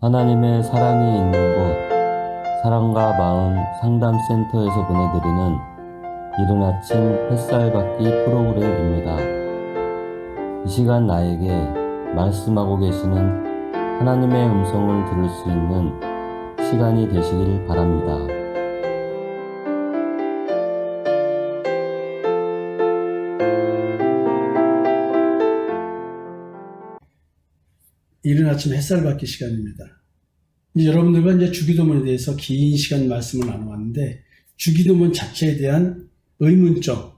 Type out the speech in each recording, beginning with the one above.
하나님의 사랑이 있는 곳, 사랑과 마음 상담센터에서 보내드리는 이른 아침 햇살 받기 프로그램입니다. 이 시간 나에게 말씀하고 계시는 하나님의 음성을 들을 수 있는 시간이 되시길 바랍니다. 이른 아침 햇살 받기 시간입니다. 여러분들과 이제 주기도문에 대해서 긴 시간 말씀을 나눠왔는데, 주기도문 자체에 대한 의문점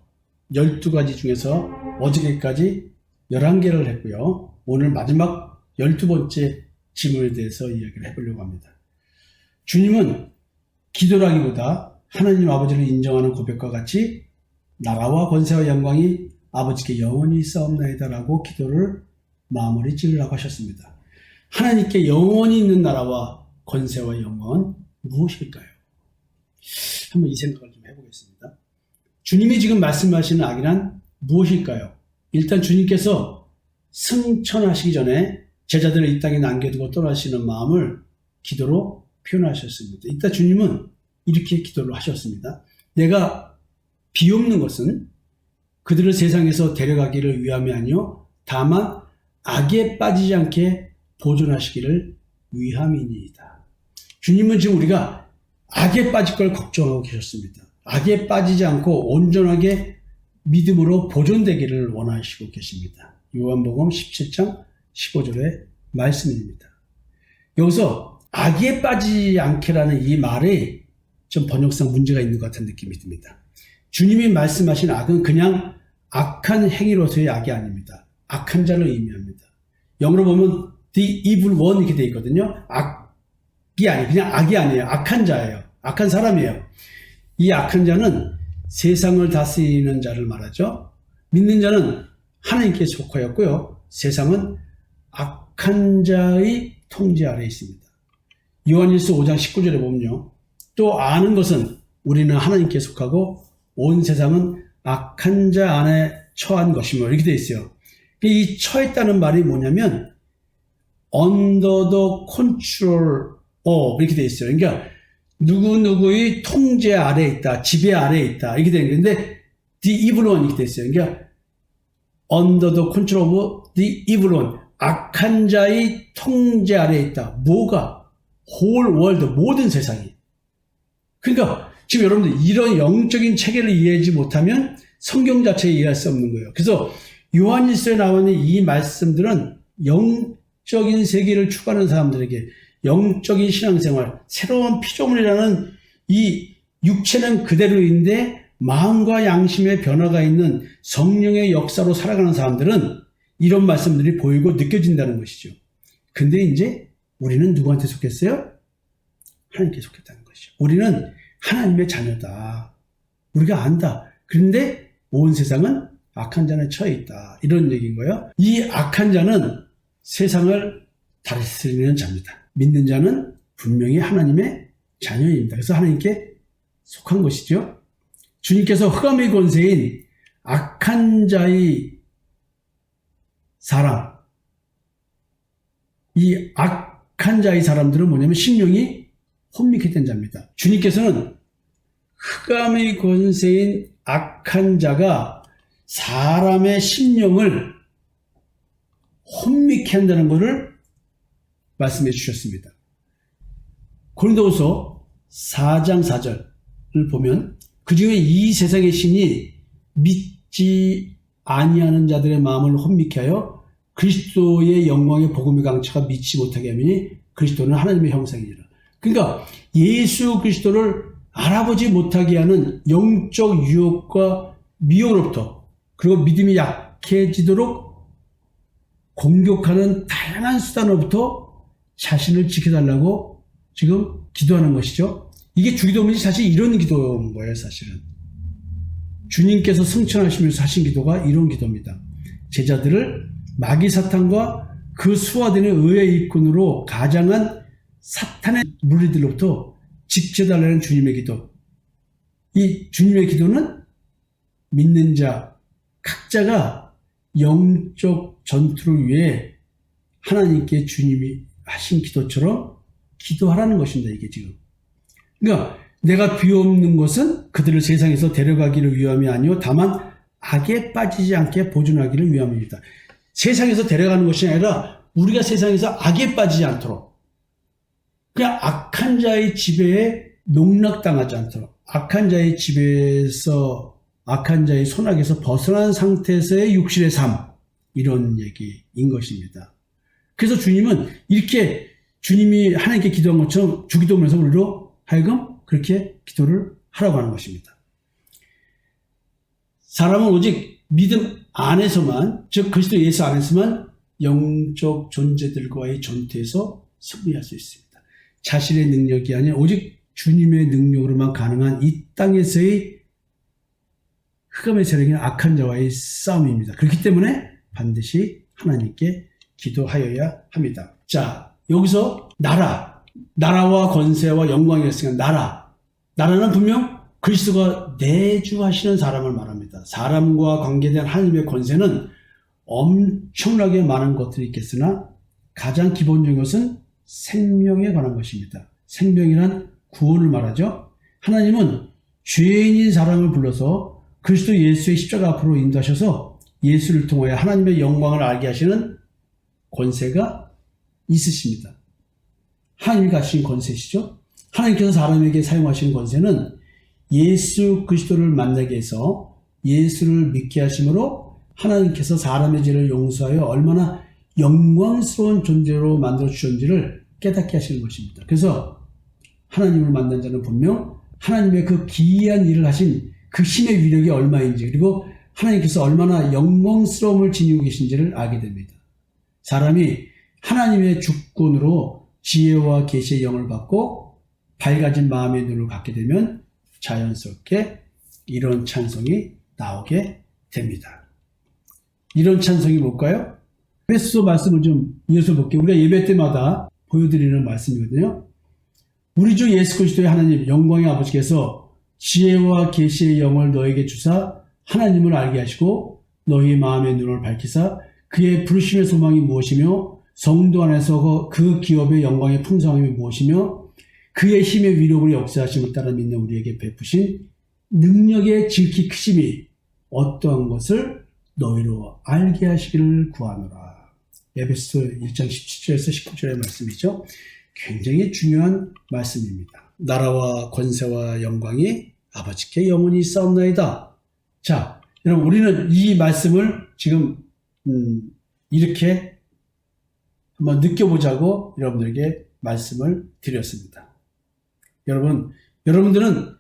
12가지 중에서 어저께까지 11개를 했고요. 오늘 마지막 12번째 질문에 대해서 이야기를 해보려고 합니다. 주님은 기도라기보다 하나님 아버지를 인정하는 고백과 같이 나라와 권세와 영광이 아버지께 영원히 있사옵나이다 라고 기도를 마무리 지으라고 하셨습니다. 하나님께 영원히 있는 나라와 권세와 영광은 무엇일까요? 한번 이 생각을 좀 해보겠습니다. 주님이 지금 말씀하시는 악이란 무엇일까요? 일단 주님께서 승천하시기 전에 제자들을 이 땅에 남겨두고 떠나시는 마음을 기도로 표현하셨습니다. 이따 주님은 이렇게 기도를 하셨습니다. 내가 비옵는 것은 그들을 세상에서 데려가기를 위함이 아니요 다만 악에 빠지지 않게 보존하시기를 위함이니이다. 주님은 지금 우리가 악에 빠질 걸 걱정하고 계셨습니다. 악에 빠지지 않고 온전하게 믿음으로 보존되기를 원하시고 계십니다. 요한복음 17장 15절의 말씀입니다. 여기서 악에 빠지지 않게라는 이 말에 좀 번역상 문제가 있는 것 같은 느낌이 듭니다. 주님이 말씀하신 악은 그냥 악한 행위로서의 악이 아닙니다. 악한 자를 의미합니다. 영어로 보면 the evil one 이렇게 되어 있거든요. 악이 아니에요. 그냥 악이 아니에요. 악한 자예요. 악한 사람이에요. 이 악한 자는 세상을 다스리는 자를 말하죠. 믿는 자는 하나님께 속하였고요. 세상은 악한 자의 통제 아래에 있습니다. 요한일서 5장 19절에 보면요. 또 아는 것은 우리는 하나님께 속하고 온 세상은 악한 자 안에 처한 것이며 이렇게 되어 있어요. 이 처했다는 말이 뭐냐면 under the control of 이렇게 되어 있어요. 그러니까 누구누구의 통제 아래에 있다, 지배 아래에 있다 이렇게 되는 건데 the evil one 이렇게 되어 있어요. 그러니까 under the control of the evil one 악한 자의 통제 아래에 있다. 뭐가? whole world 모든 세상이. 그러니까 지금 여러분들 이런 영적인 체계를 이해하지 못하면 성경 자체에 이해할 수 없는 거예요. 그래서 요한일서에 나오는 이 말씀들은 영적인 세계를 추구하는 사람들에게 영적인 신앙생활, 새로운 피조물이라는 이 육체는 그대로인데 마음과 양심의 변화가 있는 성령의 역사로 살아가는 사람들은 이런 말씀들이 보이고 느껴진다는 것이죠. 근데 이제 우리는 누구한테 속했어요? 하나님께 속했다는 것이죠. 우리는 하나님의 자녀다. 우리가 안다. 그런데 온 세상은 악한 자에 처해 있다. 이런 얘기인 거예요. 이 악한 자는 세상을 다스리는 자입니다. 믿는 자는 분명히 하나님의 자녀입니다. 그래서 하나님께 속한 것이죠. 주님께서 흑암의 권세인 악한 자의 사람, 이 악한 자의 사람들은 뭐냐면 심령이 혼미케 된 자입니다. 주님께서는 흑암의 권세인 악한 자가 사람의 심령을 혼미케 한다는 것을 말씀해 주셨습니다. 고린도후서 4장 4절을 보면 그 중에 이 세상의 신이 믿지 아니하는 자들의 마음을 혼미케 하여 그리스도의 영광의 복음의 강차가 믿지 못하게 하니 그리스도는 하나님의 형상이니라. 그러니까 예수 그리스도를 알아보지 못하게 하는 영적 유혹과 미혹으로부터 그리고 믿음이 약해지도록 공격하는 다양한 수단으로부터 자신을 지켜달라고 지금 기도하는 것이죠. 이게 주기도문이 사실 이런 기도인 거예요. 사실은 주님께서 승천하시면서 하신 기도가 이런 기도입니다. 제자들을 마귀 사탄과 그 수하되는 의의 일꾼으로 가장한 사탄의 무리들로부터 지켜달라는 주님의 기도. 이 주님의 기도는 믿는 자 각자가 영적 전투를 위해 하나님께 주님이 하신 기도처럼 기도하라는 것입니다. 이게 지금. 그러니까 내가 비옵는 것은 그들을 세상에서 데려가기를 위함이 아니요 다만 악에 빠지지 않게 보존하기를 위함입니다. 세상에서 데려가는 것이 아니라 우리가 세상에서 악에 빠지지 않도록, 그냥 악한 자의 지배에 농락당하지 않도록, 악한 자의 지배에서, 악한 자의 손아귀에서 벗어난 상태에서의 육신의 삶, 이런 얘기인 것입니다. 그래서 주님은 이렇게 주님이 하나님께 기도한 것처럼 주기도문에서 우리로 하여금 그렇게 기도를 하라고 하는 것입니다. 사람은 오직 믿음 안에서만, 즉 그리스도 예수 안에서만 영적 존재들과의 전투에서 승리할 수 있습니다. 자신의 능력이 아닌 오직 주님의 능력으로만 가능한 이 땅에서의 흑암의 세력인 악한 자와의 싸움입니다. 그렇기 때문에 반드시 하나님께 기도하여야 합니다. 자, 여기서 나라와 권세와 영광이 있으니까 나라는 분명 그리스도가 내주하시는 사람을 말합니다. 사람과 관계된 하나님의 권세는 엄청나게 많은 것들이 있겠으나 가장 기본적인 것은 생명에 관한 것입니다. 생명이란 구원을 말하죠. 하나님은 죄인인 사람을 불러서 그리스도 예수의 십자가 앞으로 인도하셔서 예수를 통하여 하나님의 영광을 알게 하시는 권세가 있으십니다. 하나님이 가신 권세시죠. 하나님께서 사람에게 사용하시는 권세는 예수 그리스도를 만나게 해서 예수를 믿게 하심으로 하나님께서 사람의 죄를 용서하여 얼마나 영광스러운 존재로 만들어 주셨는지를 깨닫게 하시는 것입니다. 그래서 하나님을 만난 자는 분명 하나님의 그 기이한 일을 하신 그 힘의 위력이 얼마인지, 그리고 하나님께서 얼마나 영광스러움을 지니고 계신지를 알게 됩니다. 사람이 하나님의 주권으로 지혜와 계시의 영을 받고 밝아진 마음의 눈을 갖게 되면 자연스럽게 이런 찬송이 나오게 됩니다. 이런 찬송이 뭘까요? 에베소 말씀을 좀 이어서 볼게요. 우리가 예배 때마다 보여드리는 말씀이거든요. 우리 주 예수 그리스도의 하나님 영광의 아버지께서 지혜와 계시의 영을 너에게 주사 하나님을 알게 하시고 너희 마음의 눈을 밝히사 그의 부르심의 소망이 무엇이며 성도 안에서 그 기업의 영광의 풍성함이 무엇이며 그의 힘의 위력으로 역사하심을 따라 믿는 우리에게 베푸신 능력의 지극히 크심이 어떠한 것을 너희로 알게 하시기를 구하노라. 에베소 1장 17절에서 19절의 말씀이죠. 굉장히 중요한 말씀입니다. 나라와 권세와 영광이 아버지께 영원히 싸움나이다. 자, 여러분 우리는 이 말씀을 지금 이렇게 한번 느껴보자고 여러분들에게 말씀을 드렸습니다. 여러분들은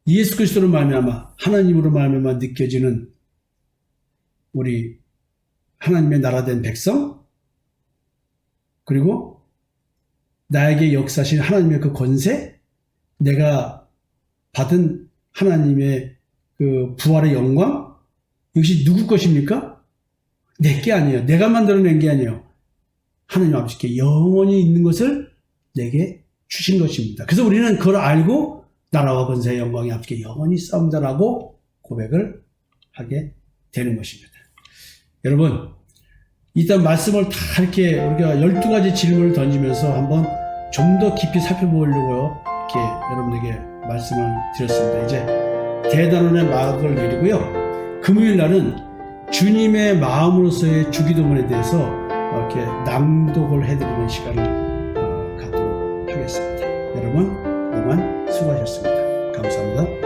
예수 그리스도로 말미암아 하나님으로 말미암아 느껴지는 우리 하나님의 나라된 백성, 그리고 나에게 역사하신 하나님의 그 권세, 내가 받은 하나님의 그 부활의 영광, 이것이 누구 것입니까? 내게 아니에요. 내가 만들어낸 게 아니에요. 하나님 아버지께 영원히 있는 것을 내게 주신 것입니다. 그래서 우리는 그걸 알고 나라와 권세의 영광이 아버지께 영원히 싸운다라고 고백을 하게 되는 것입니다. 여러분, 일단 말씀을 다 이렇게 우리가 12가지 질문을 던지면서 한번 좀 더 깊이 살펴보려고 이렇게 여러분에게 말씀을 드렸습니다. 이제 대단원의 막을 내리고요. 금요일 날은 주님의 마음으로서의 주기도문에 대해서 이렇게 낭독을 해드리는 시간을 갖도록 하겠습니다. 여러분, 그동안 수고하셨습니다. 감사합니다.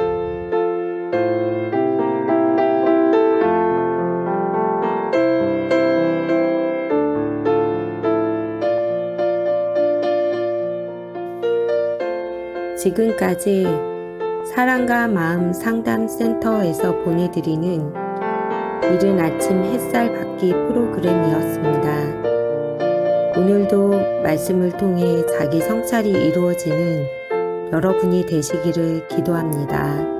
지금까지 사랑과 마음 상담센터에서 보내드리는 이른 아침 햇살 받기 프로그램이었습니다. 오늘도 말씀을 통해 자기 성찰이 이루어지는 여러분이 되시기를 기도합니다.